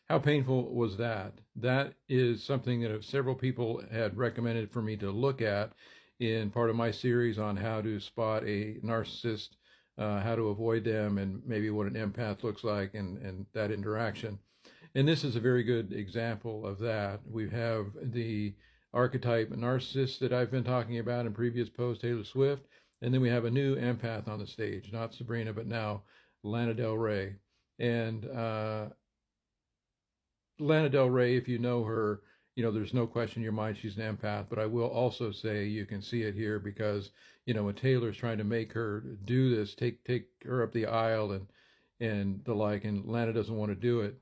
How painful was that? That is something that several people had recommended for me to look at in part of my series on how to spot a narcissist, how to avoid them, and maybe what an empath looks like, and that interaction. And this is a very good example of that. We have the archetype narcissist that I've been talking about in previous posts, Taylor Swift, and then we have a new empath on the stage, not Sabrina, but now Lana Del Rey. And Lana Del Rey, if you know her, there's no question in your mind she's an empath. But I will also say you can see it here because, when Taylor's trying to make her do this, take her up the aisle and the like, and Lana doesn't want to do it.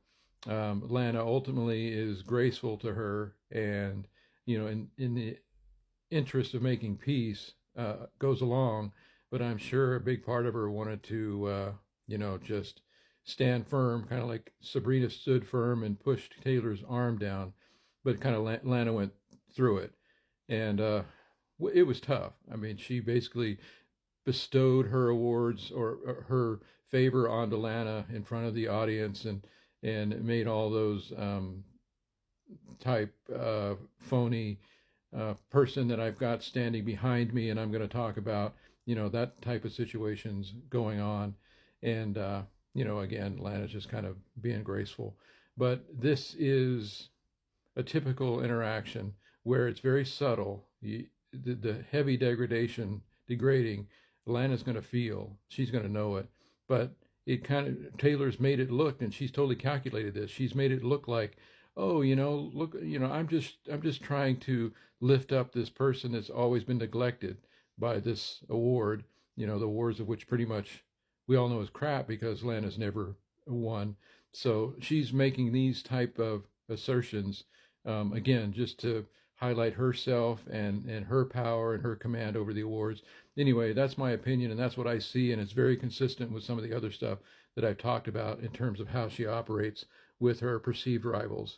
Lana ultimately is graceful to her, and in the interest of making peace, goes along. But I'm sure a big part of her wanted to, just stand firm, kind of like Sabrina stood firm and pushed Taylor's arm down, but kind of Lana went through it, and it was tough. I mean, she basically bestowed her awards or her favor onto Lana in front of the audience, and made all those type phony person that I've got standing behind me, and I'm going to talk about, that type of situations going on, and again, Lana's just kind of being graceful. But this is a typical interaction where it's very subtle. The heavy degrading, Lana's going to feel. She's going to know it. But it kind of, Taylor's made it look, and she's totally calculated this. She's made it look like, oh, look, I'm just trying to lift up this person that's always been neglected by this award, the awards of which pretty much we all know is crap because Lana's never won. So she's making these type of assertions, again, just to highlight herself and her power and her command over the awards. Anyway, that's my opinion, and that's what I see, and it's very consistent with some of the other stuff that I've talked about in terms of how she operates with her perceived rivals.